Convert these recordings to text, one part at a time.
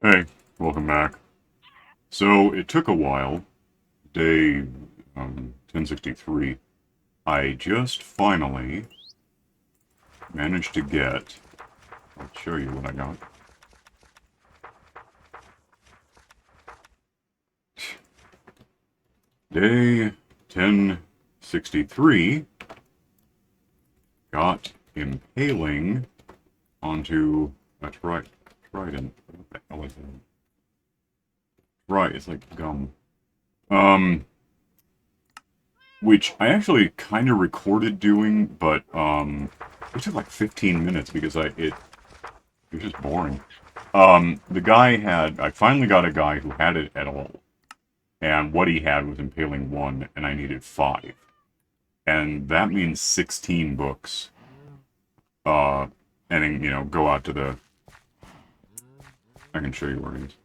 Hey, welcome back. So it took a while. Day 1063. I just finally managed to get. I'll show you what I got. Day 1063 got Impaling onto a trident. What the hell is it? Right, it's like gum. Um, which I actually kind of recorded doing, but it took like 15 minutes because it was just boring. The guy had I finally got a guy who had it at all, and what he had was Impaling 1, and I needed 5, and that means 16 books. Uh, and then, go out to the. I can show you where it is.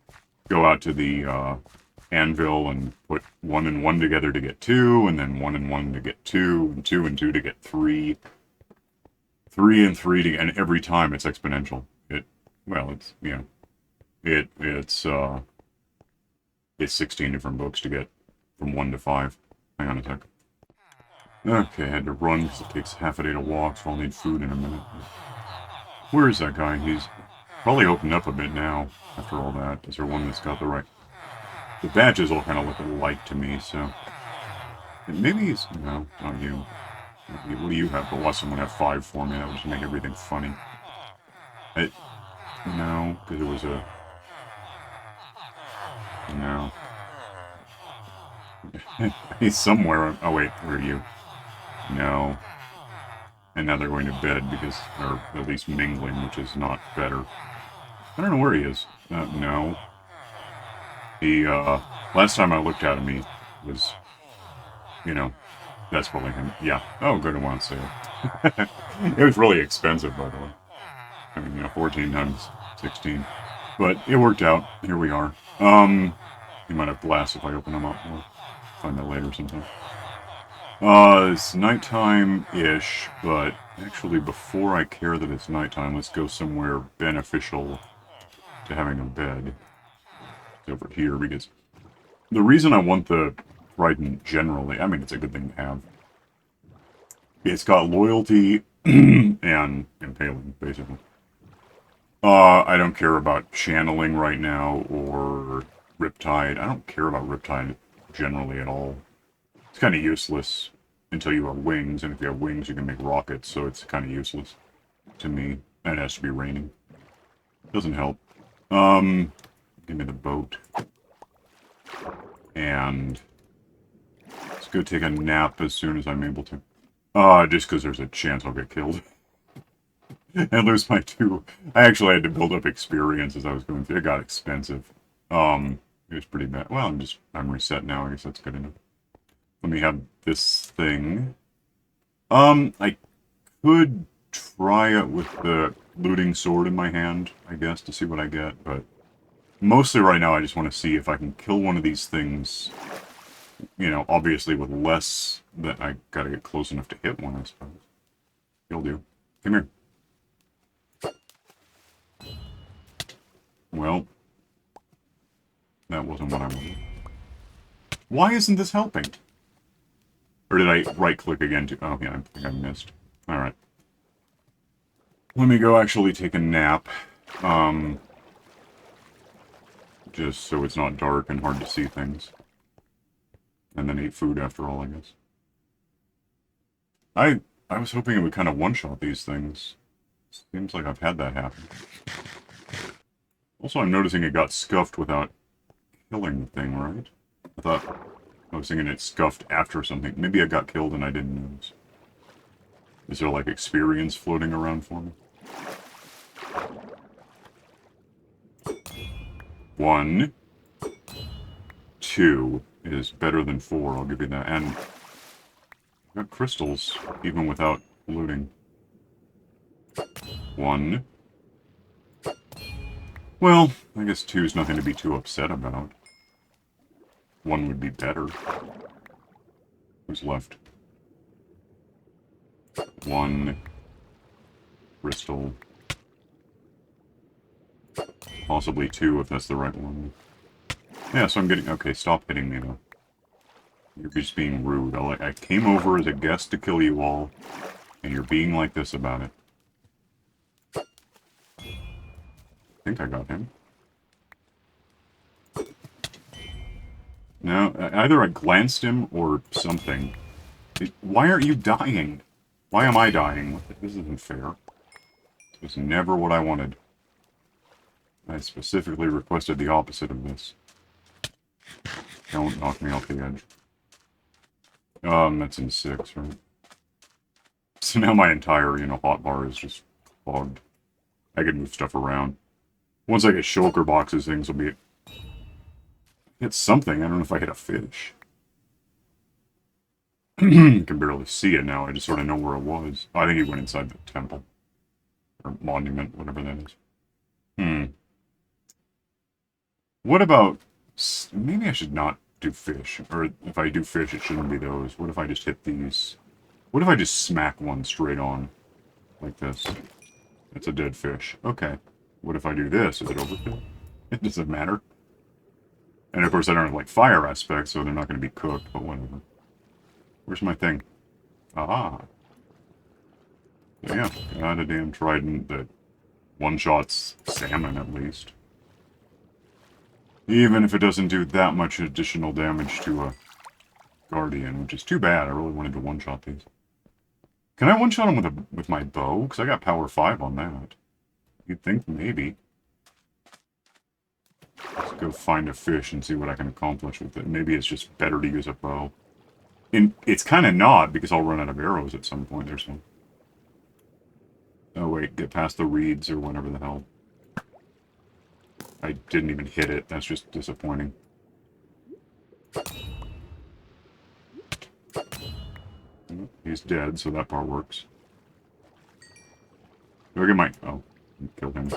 Go out to the anvil and put 1 and 1 together to get 2, and then 1 and 1 to get 2, and 2 and 2 to get 3, 3 and 3 to, and every time it's exponential. It's it's 16 different books to get from 1 to 5. Hang on a sec. Okay, I had to run because it takes half a day to walk, so I'll need food in a minute. Where is that guy? He's probably opened up a bit now after all that. Is there one that's got the right... The badges all kind of look alike to me, so... Maybe he's... No, not you. What do you have? But let someone have 5 for me. That would just make everything funny. It... No, because it was a... No. He's somewhere... Oh, wait, where are you? No. And now they're going to bed because they're at least mingling, which is not better. I don't know where he is. No. He, last time I looked at him, he was, you know, that's probably him. Yeah. Oh, good one sale. It was really expensive, by the way. I mean, 14 times 16. But it worked out. Here we are. He might have blast if I open him up. We'll find that later sometime. It's nighttime-ish, but actually before I care that it's nighttime, let's go somewhere beneficial to having a bed. It's over here, because the reason I want the trident generally, I mean, it's a good thing to have. It's got loyalty and impaling, basically. I don't care about channeling right now or riptide. I don't care about riptide generally at all. It's kind of useless until you have wings, and if you have wings, you can make rockets, so it's kind of useless to me. And it has to be raining. Doesn't help. Give me the boat. And let's go take a nap as soon as I'm able to. Just because there's a chance I'll get killed. And lose my 2. I actually had to build up experience as I was going through. It got expensive. It was pretty bad. Well, I'm reset now. I guess that's good enough. Let me have this thing. I could try it with the looting sword in my hand, I guess, to see what I get, but mostly right now I just want to see if I can kill one of these things, obviously with less that I gotta get close enough to hit one, I suppose. You'll do. Come here. Well, that wasn't what I wanted. Why isn't this helping? Or did I right-click again to... Oh, yeah, I think I missed. Alright. Let me go actually take a nap. Just so it's not dark and hard to see things. And then eat food after all, I guess. I was hoping it would kind of one-shot these things. Seems like I've had that happen. Also, I'm noticing it got scuffed without killing the thing, right? I was thinking it scuffed after something. Maybe I got killed and I didn't notice. Is there, like, experience floating around for me? 1, 2 is better than 4, I'll give you that. And I got crystals, even without looting. 1. Well, I guess 2 is nothing to be too upset about. 1 would be better. Who's left? 1 crystal. Possibly 2 if that's the right one. Yeah, so I'm getting... Okay, stop hitting me, though. You're just being rude. I came over as a guest to kill you all, and you're being like this about it. I think I got him. No, either I glanced him or something. Why aren't you dying? Why am I dying? This isn't fair. This was never what I wanted. I specifically requested the opposite of this. Don't knock me off the edge. That's in 6, right? So now my entire, hotbar is just fogged. I can move stuff around. Once I get shulker boxes, things will be... Hit something. I don't know if I hit a fish. I can barely see it now. I just sort of know where it was. Oh, I think he went inside the temple. Or monument, whatever that is. What about... Maybe I should not do fish. Or if I do fish, it shouldn't be those. What if I just hit these? What if I just smack one straight on? Like this. It's a dead fish. Okay. What if I do this? Is it overkill? It doesn't matter. And of course I don't have, like, fire aspects, so they're not going to be cooked, but whatever. Where's my thing? Ah. Yeah, got a damn trident that one-shots salmon, at least. Even if it doesn't do that much additional damage to a guardian, which is too bad. I really wanted to one-shot these. Can I one-shot them with my bow? Because I got power 5 on that. You'd think maybe. Let's go find a fish and see what I can accomplish with it. Maybe it's just better to use a bow. And it's kind of not, because I'll run out of arrows at some point. There's one. Oh wait, get past the reeds or whatever the hell. I didn't even hit it. That's just disappointing. He's dead, so that part works. Do I get my... Oh, killed him.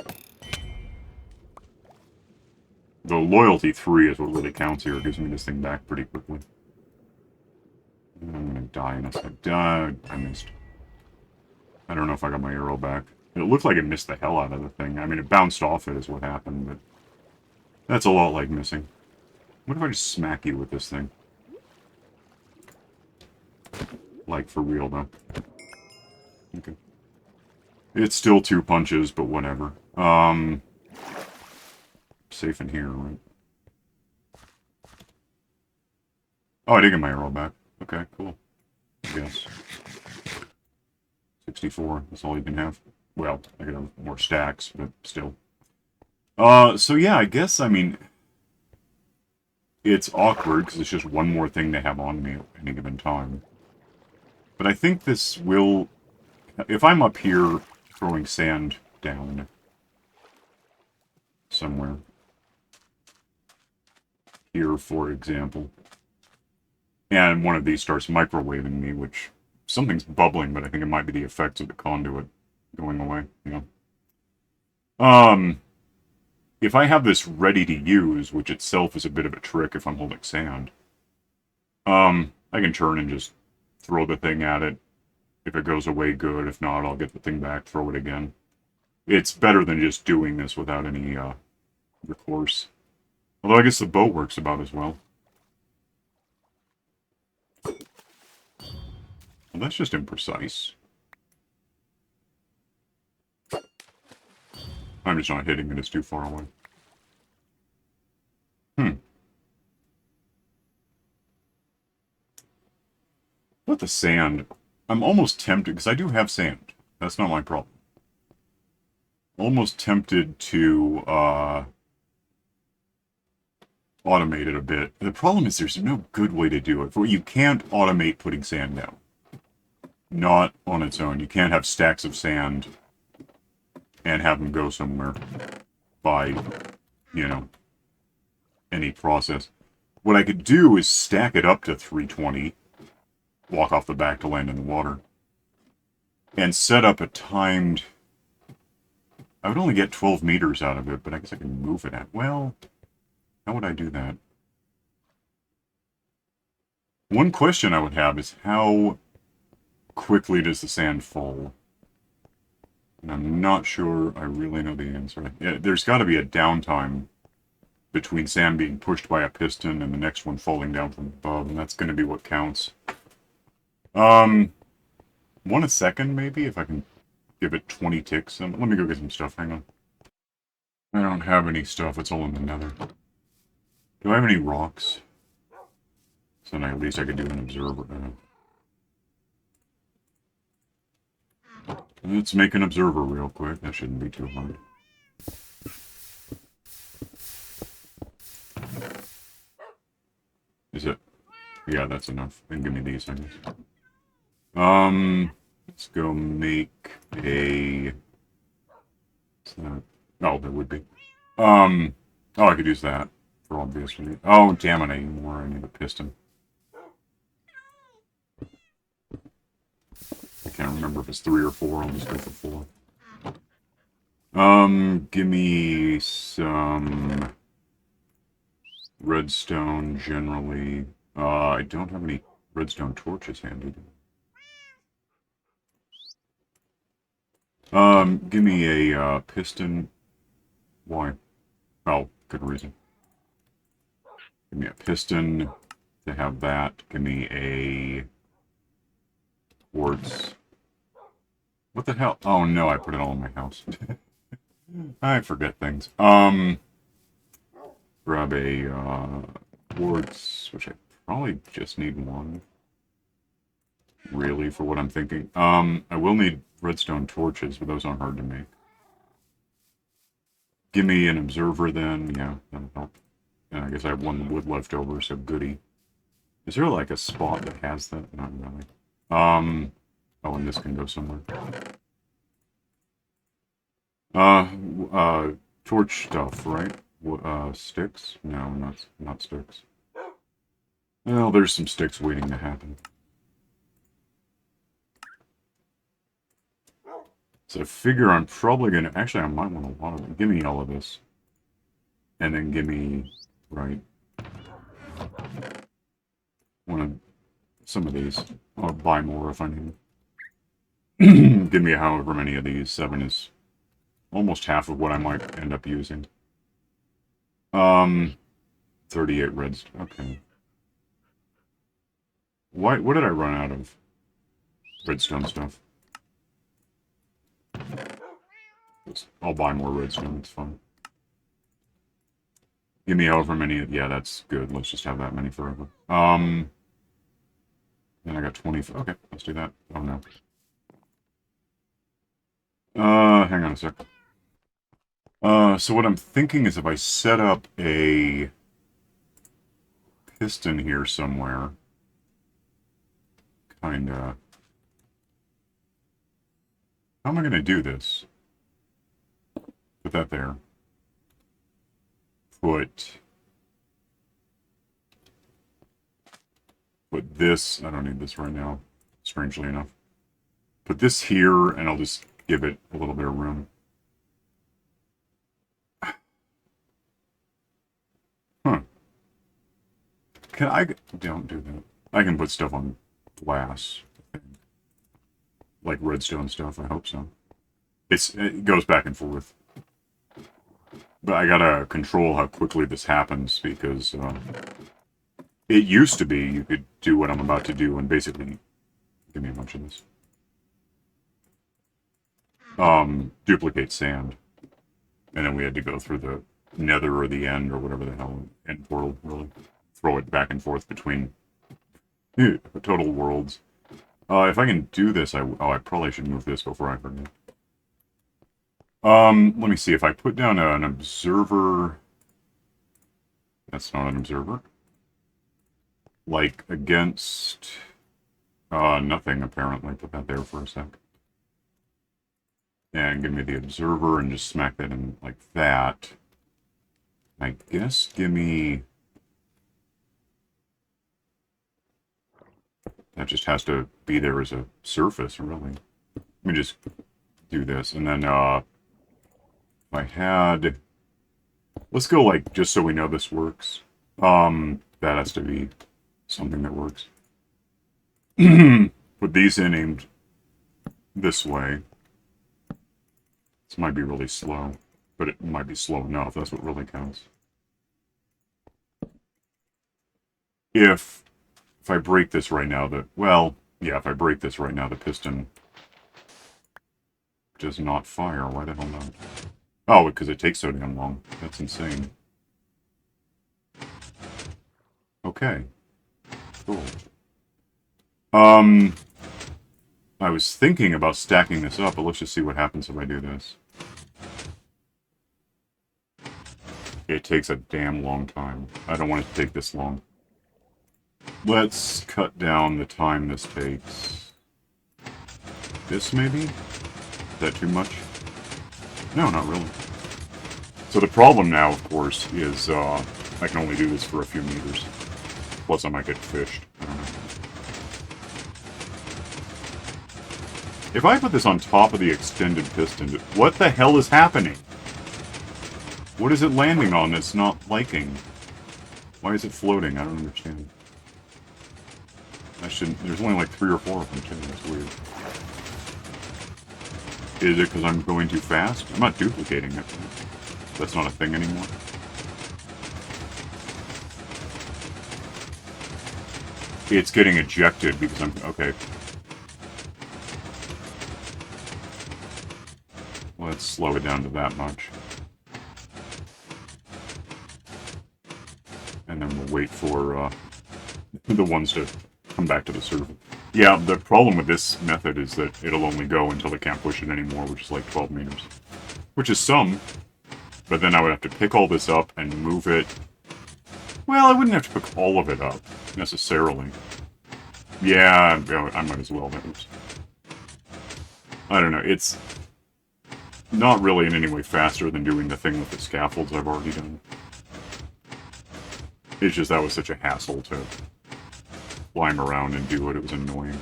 The loyalty 3 is what really counts here. It gives me this thing back pretty quickly. I'm gonna die in a sec. I missed. I don't know if I got my arrow back. It looked like it missed the hell out of the thing. I mean, it bounced off it is what happened, but... That's a lot like missing. What if I just smack you with this thing? Like, for real, though. Okay. It's still 2 punches, but whatever. Safe in here, right? Oh, I did get my arrow back. Okay, cool. I guess. 64, that's all you can have. Well, I could have more stacks, but still. So yeah, I guess, I mean... It's awkward, because it's just one more thing to have on me at any given time. But I think this will... If I'm up here throwing sand down somewhere, here, for example, and one of these starts microwaving me, which something's bubbling, but I think it might be the effects of the conduit going away, you know. If I have this ready to use, which itself is a bit of a trick if I'm holding sand, I can turn and just throw the thing at it. If it goes away, good. If not, I'll get the thing back, throw it again. It's better than just doing this without any, recourse. Although I guess the bow works about as well. Well, that's just imprecise. I'm just not hitting it, it's too far away. With the sand, I'm almost tempted, because I do have sand. That's not my problem. Almost tempted to, automate it a bit. The problem is there's no good way to do it. You can't automate putting sand down. Not on its own. You can't have stacks of sand and have them go somewhere by, you know, any process. What I could do is stack it up to 320, walk off the back to land in the water, and set up a timed... I would only get 12 meters out of it, but I guess I can move it at... Well, how would I do that? One question I would have is how quickly does the sand fall? And I'm not sure I really know the answer. Yeah, there's got to be a downtime between sand being pushed by a piston and the next one falling down from above, and that's going to be what counts. 1 second maybe, if I can give it 20 ticks. Let me go get some stuff, hang on. I don't have any stuff, it's all in the nether. Do I have any rocks? So then at least I could do an observer. Let's make an observer real quick, that shouldn't be too hard. Is it? Yeah, that's enough. Then give me these, I guess. Let's go make a... Oh, there would be. Oh, I could use that for obvious reasons. Oh, damn it, I need more. I need a piston. I can't remember if it's 3 or 4. I'll just go for 4. Give me some redstone generally. I don't have any redstone torches handy. Give me a piston. Why? Oh, good reason. Give me a piston to have that. Give me a quartz. What the hell? Oh no, I put it all in my house. I forget things. Grab a quartz, which I probably just need 1. Really, for what I'm thinking. I will need redstone torches, but those aren't hard to make. Give me an observer then. Yeah, that'll help. And I guess I have 1 wood left over, so goody. Is there like a spot that has that? Not really. Oh, and this can go somewhere. Torch stuff, right? Sticks? No, not sticks. Well, there's some sticks waiting to happen. So I figure I'm probably gonna... Actually, I might want a lot of them. Give me all of this. And then give me... Right. Some of these. I'll buy more if I need. Give me however many of these. 7 is almost half of what I might end up using. 38 reds. Okay. What did I run out of? Redstone stuff. I'll buy more redstone, it's fine. Give me however many... Yeah, that's good. Let's just have that many forever. Then I got 20... Okay, let's do that. Oh, no. Hang on a sec. So what I'm thinking is if I set up a piston here somewhere... Kinda... How am I gonna do this? Put that there. Put this, I don't need this right now, strangely enough. Put this here, and I'll just give it a little bit of room. Huh. Can I, don't do that. I can put stuff on glass. Like redstone stuff, I hope so. It goes back and forth. But I gotta control how quickly this happens, because it used to be you could do what I'm about to do and basically... Give me a bunch of this. Duplicate sand. And then we had to go through the nether or the end or whatever the hell, end portal, really. Throw it back and forth between total worlds. If I can do this, I probably should move this before I forget. Let me see, if I put down an observer... That's not an observer. Like, against... nothing, apparently. Put that there for a sec. And give me the observer and just smack that in like that. I guess give me... That just has to be there as a surface, really. Let me just do this. And then, if I had... Let's go, like, just so we know this works. That has to be something that works. Put these in aimed this way. This might be really slow, but it might be slow enough. That's what really counts. If I break this right now, if I break this right now, the piston does not fire. Why the hell not? Oh, because it takes so damn long. That's insane. Okay. Cool. I was thinking about stacking this up, but let's just see what happens if I do this. It takes a damn long time. I don't want it to take this long. Let's cut down the time this takes. This, maybe? Is that too much? No, not really. So the problem now, of course, is I can only do this for a few meters. Plus I might get fished. I don't know. If I put this on top of the extended piston, what the hell is happening? What is it landing on that's not liking? Why is it floating? I don't understand. There's only like 3 or 4 of them too, that's weird. Is it because I'm going too fast? I'm not duplicating it. That's not a thing anymore. It's getting ejected because I'm... Okay. Let's slow it down to that much. And then we'll wait for the ones to come back to the surface. Yeah, the problem with this method is that it'll only go until it can't push it anymore, which is like 12 meters. Which is some, but then I would have to pick all this up and move it. Well, I wouldn't have to pick all of it up, necessarily. Yeah, I might as well. I don't know, it's not really in any way faster than doing the thing with the scaffolds I've already done. It's just that was such a hassle to climb around and do it. It was annoying.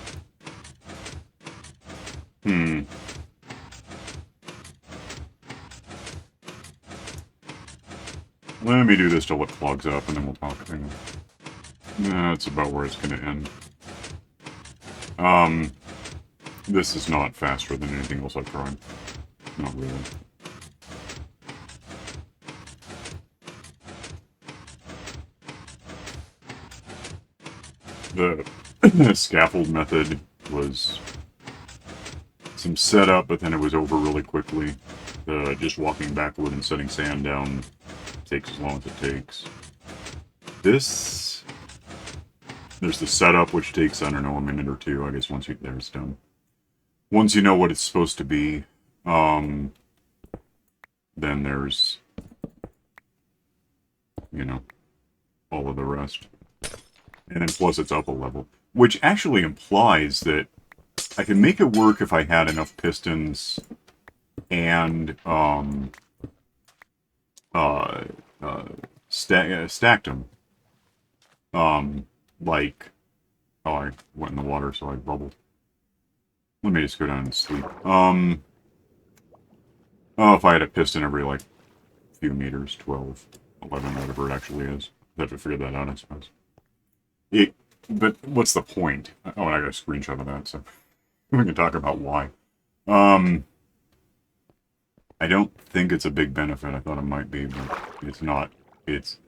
Let me do this till it plugs up, and then we'll talk. That's about where it's going to end. This is not faster than anything else I've tried. Not really. The scaffold method was some setup, but then it was over really quickly. Just walking backward and setting sand down takes as long as it takes. There's the setup, which takes, I don't know, a minute or two, I guess, once it's done. Once you know what it's supposed to be, then there's, all of the rest. And then plus it's up a level. Which actually implies that I can make it work if I had enough pistons and stacked them. Oh, I went in the water, so I bubbled. Let me just go down and sleep. Oh, if I had a piston every, like, few meters, 12, 11, whatever it actually is. I'd have to figure that out, I suppose. But what's the point? Oh, and I got a screenshot of that, so we can talk about why. I don't think it's a big benefit. I thought it might be, but it's not. It's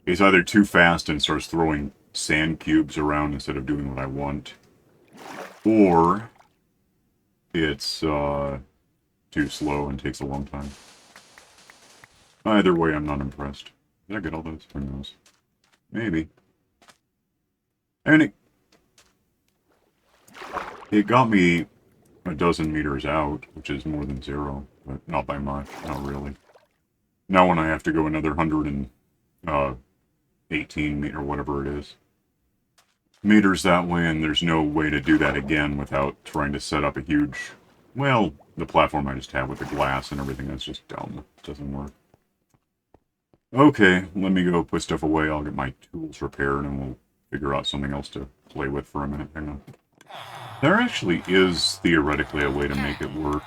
either too fast and starts throwing sand cubes around instead of doing what I want, or it's too slow and takes a long time. Either way, I'm not impressed. Did I get all those? Who knows? Maybe. And it got me a dozen meters out, which is more than 0, but not by much, not really. Now when I have to go another 118 meter, whatever it is, meters that way, and there's no way to do that again without trying to set up a huge, well, the platform I just have with the glass and everything, that's just dumb. It doesn't work. Okay, let me go put stuff away. I'll get my tools repaired, and we'll figure out something else to play with for a minute. Hang on. There actually is theoretically a way to make it work.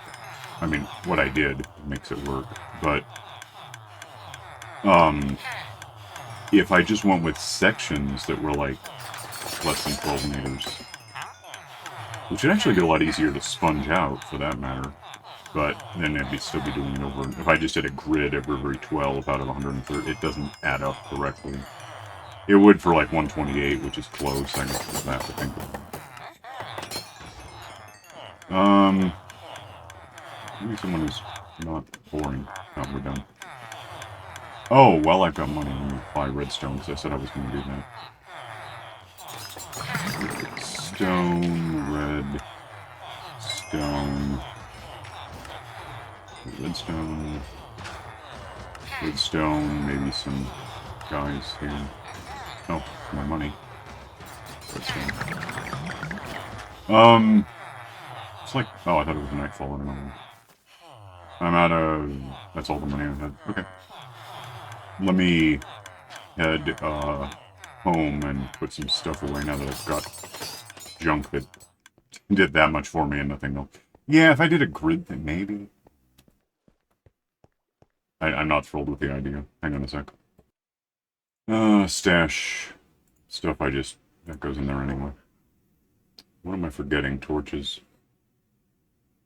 I mean, what I did makes it work, but if I just went with sections that were like less than 12 meters, which would actually get a lot easier to sponge out for that matter, but then I'd still be doing it over. If I just did a grid every 12 out of 130, it doesn't add up correctly. It would for like 128, which is close. I guess I have to think about. Maybe someone who's not boring. No, we're done. Oh, well, I've got money. Let me buy redstone, because I said I was going to do that. Stone, red, stone, redstone, redstone, maybe some guys here. Oh, my money. Redstone. It's like, oh, I thought it was nightfall. I don't know. I'm out of, that's all the money I had. Okay. Let me head, home and put some stuff away now that I've got junk that did that much for me and nothing else. Yeah, if I did a grid thing, maybe. I'm not thrilled with the idea. Hang on a sec. Stash stuff that goes in there anyway. What am I forgetting? Torches.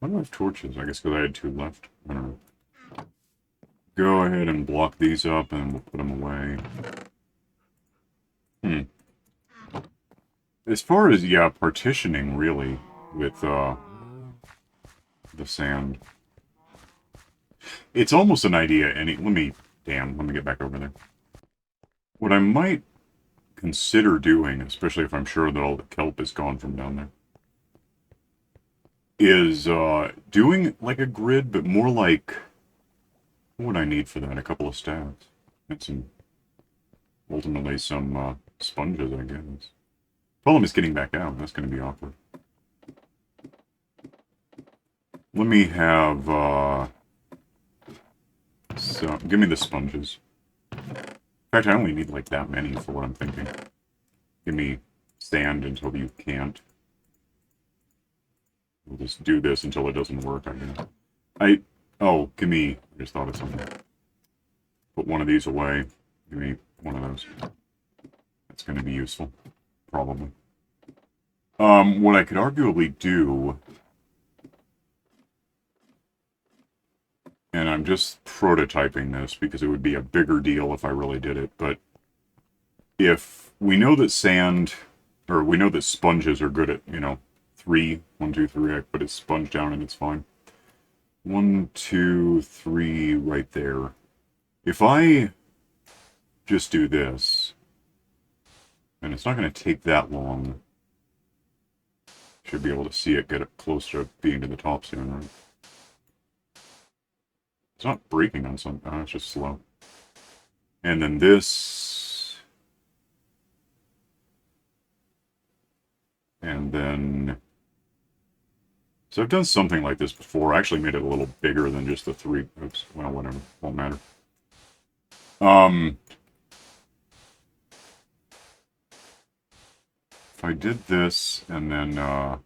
Why do I have torches? I guess because I had 2 left. I don't know. Go ahead and block these up and we'll put them away. As far as, yeah, partitioning, really, with, the sand. It's almost an idea, let me get back over there. What I might consider doing, especially if I'm sure that all the kelp is gone from down there, is, doing, like, a grid, but more like, what would I need for that? A couple of stacks. And ultimately some, sponges, I guess. Problem is getting back out. That's going to be awkward. Let me have, so, give me the sponges. In fact, I only need, like, that many for what I'm thinking. Give me sand until you can't. We'll just do this until it doesn't work, I guess. Oh, give me, I just thought of something. Put one of these away. Give me one of those. That's going to be useful. Probably. What I could arguably do, and I'm just prototyping this because it would be a bigger deal if I really did it, but if we know that we know that sponges are good at, 3, 1, 2, 3, I put a sponge down and it's fine. 1, 2, 3, right there. If I just do this, and it's not going to take that long, should be able to see it get it close to being to the top soon, right? It's not breaking on something. It's just slow. And then this. And then. So I've done something like this before. I actually made it a little bigger than just the 3. Oops. Well, whatever. Won't matter. If I did this, and then, I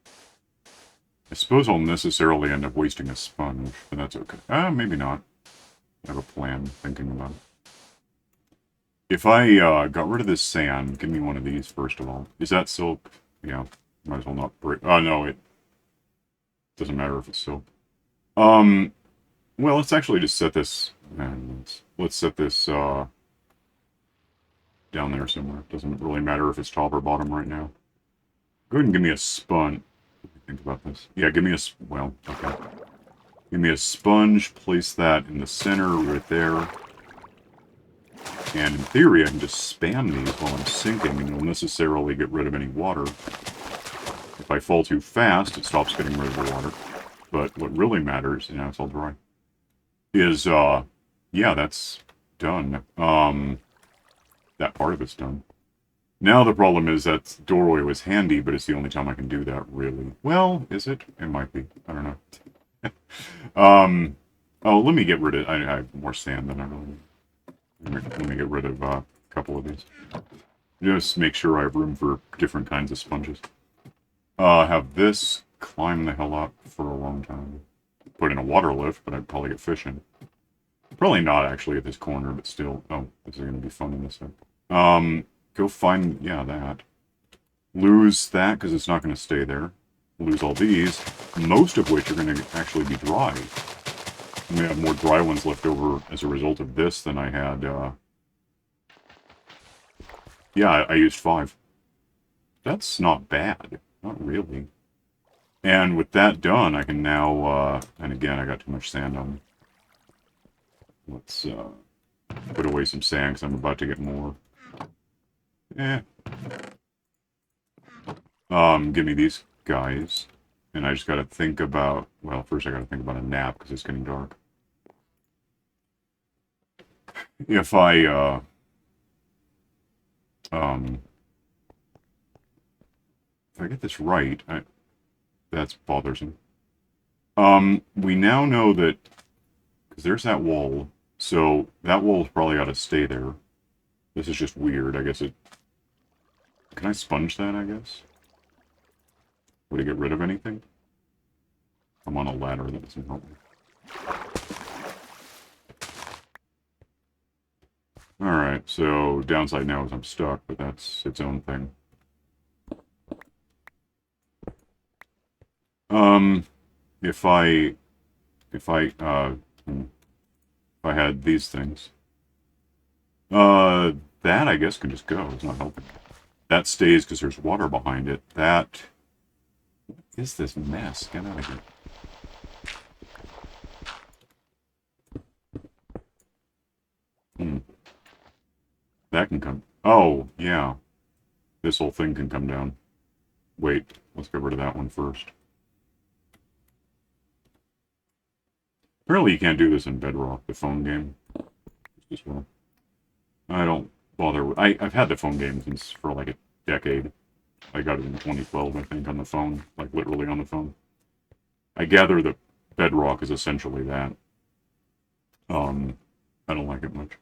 suppose I'll necessarily end up wasting a sponge, but that's okay. Maybe not. I have a plan, thinking about it. If I, got rid of this sand, give me one of these, first of all. Is that silk? Yeah, might as well not break. Oh, no, it doesn't matter if it's silk. Well, let's actually just set this, let's set this, down there somewhere. Doesn't really matter if it's top or bottom right now. Go ahead and give me a sponge. Think about this. Yeah, give me a, well, okay. Give me a sponge, place that in the center right there. And in theory, I can just spam these while I'm sinking, and you'll necessarily get rid of any water. If I fall too fast, it stops getting rid of the water. But what really matters, and now it's all dry, is, yeah, that's done. That part of it's done. Now the problem is that doorway was handy, but it's the only time I can do that, really. Well, is it? It might be. I don't know. Oh, let me get rid of... I have more sand than I really need. Let me get rid of a couple of these. Just make sure I have room for different kinds of sponges. Have this climb the hell up for a long time. Put in a water lift, but I'd probably get fish in. Probably not, actually, at this corner, but still. Oh, this is going to be fun in a sec. Go find, yeah, that. Lose that, because it's not going to stay there. Lose all these, most of which are going to actually be dry. I may have more dry ones left over as a result of this than I had, yeah, I used 5. That's not bad. Not really. And with that done, I can now, and again, I got too much sand on me. Let's, put away some sand, because I'm about to get more. Eh. Give me these guys. And I just gotta think about, well, first I gotta think about a nap, because it's getting dark. If um, if I get this right, that's bothersome. We now know that, because there's that wall, so that wall's probably got to stay there. This is just weird, I guess it... Can I sponge that, I guess? Would it get rid of anything? I'm on a ladder, that doesn't help me. Alright, so downside now is I'm stuck, but that's its own thing. If I had these things, that I guess can just go. It's not helping. That stays because there's water behind it. That... What is this mess? Get out of here. That can come... Oh, yeah. This whole thing can come down. Wait, let's get rid of that one first. Apparently you can't do this in Bedrock, the phone game. As well. I don't bother with... I've had the phone game since for like a decade. I got it in 2012, I think, on the phone. Like, literally on the phone. I gather that Bedrock is essentially that. I don't like it much.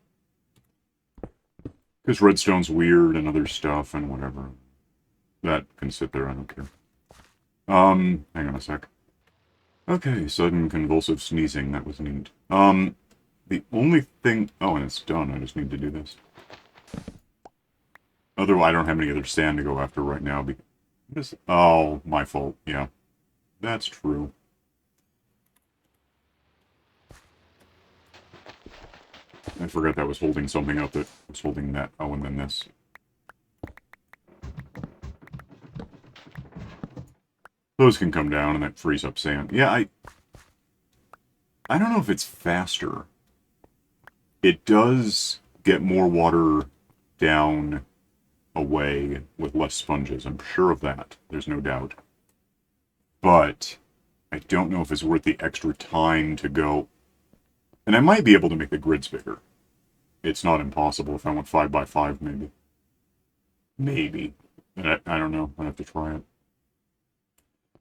Because Redstone's weird and other stuff and whatever. That can sit there, I don't care. Hang on a sec. Okay, sudden convulsive sneezing, that was neat. The only thing... Oh, and it's done, I just need to do this. Otherwise, I don't have any other sand to go after right now. Because... Oh, my fault, yeah. That's true. I forgot that was holding something up that was holding that. Oh, and then this. Those can come down and that frees up sand. Yeah, I don't know if it's faster. It does get more water down away with less sponges. I'm sure of that. There's no doubt. But I don't know if it's worth the extra time to go. And I might be able to make the grids bigger. It's not impossible if I want 5x5, maybe. Maybe. I don't know. I'll have to try it.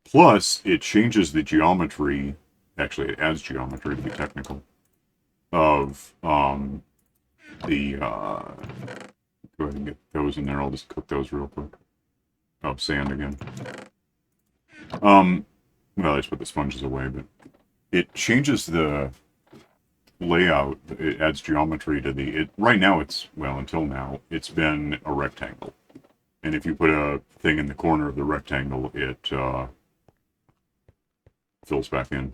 Plus, it changes the geometry. Actually, it adds geometry, to be technical. Of, the, go ahead and get those in there. I'll just cook those real quick. Oh, sand again. Well, I just put the sponges away, but it changes the layout. It adds geometry to the... Right now, it's... Well, until now, it's been a rectangle. And if you put a thing in the corner of the rectangle, it, fills back in.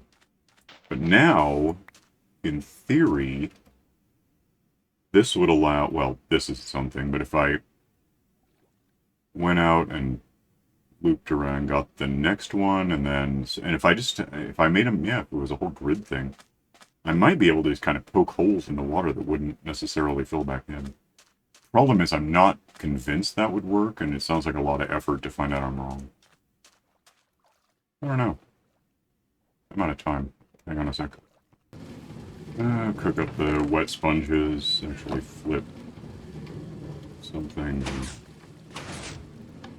But now, in theory, this would allow... Well, this is something, but if I went out and looped around, got the next one, and then... And if I made them... Yeah, if it was a whole grid thing, I might be able to just kind of poke holes in the water that wouldn't necessarily fill back in. Problem is, I'm not convinced that would work, and it sounds like a lot of effort to find out I'm wrong. I don't know. I'm out of time. Hang on a sec. Cook up the wet sponges, actually flip something.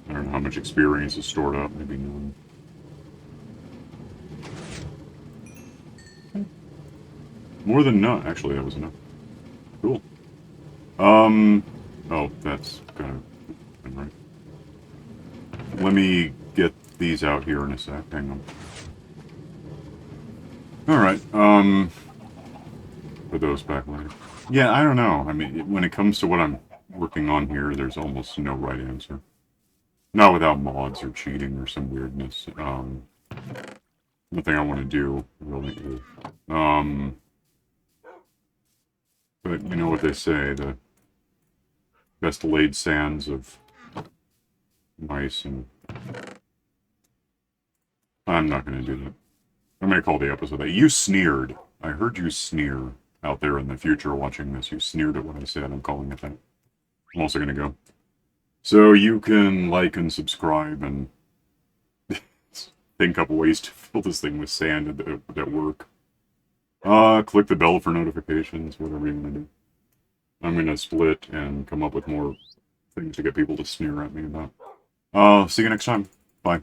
I don't know how much experience is stored up, maybe none. More than none. Actually, that was enough. Cool. Oh, that's kind of right. Let me get these out here in a sec. Hang on. Alright, put those back later. Yeah, I don't know. I mean, when it comes to what I'm working on here, there's almost no right answer. Not without mods or cheating or some weirdness. nothing I want to do, really. But you know what they say, the best laid sands of mice, and I'm not going to do that. I'm going to call the episode that. You sneered. I heard you sneer out there in the future watching this. You sneered at what I said. I'm calling it that. I'm also going to go. So you can like and subscribe and think up ways to fill this thing with sand at work. Click the bell for notifications, whatever you want to do. I'm going to split and come up with more things to get people to sneer at me about. See you next time. Bye.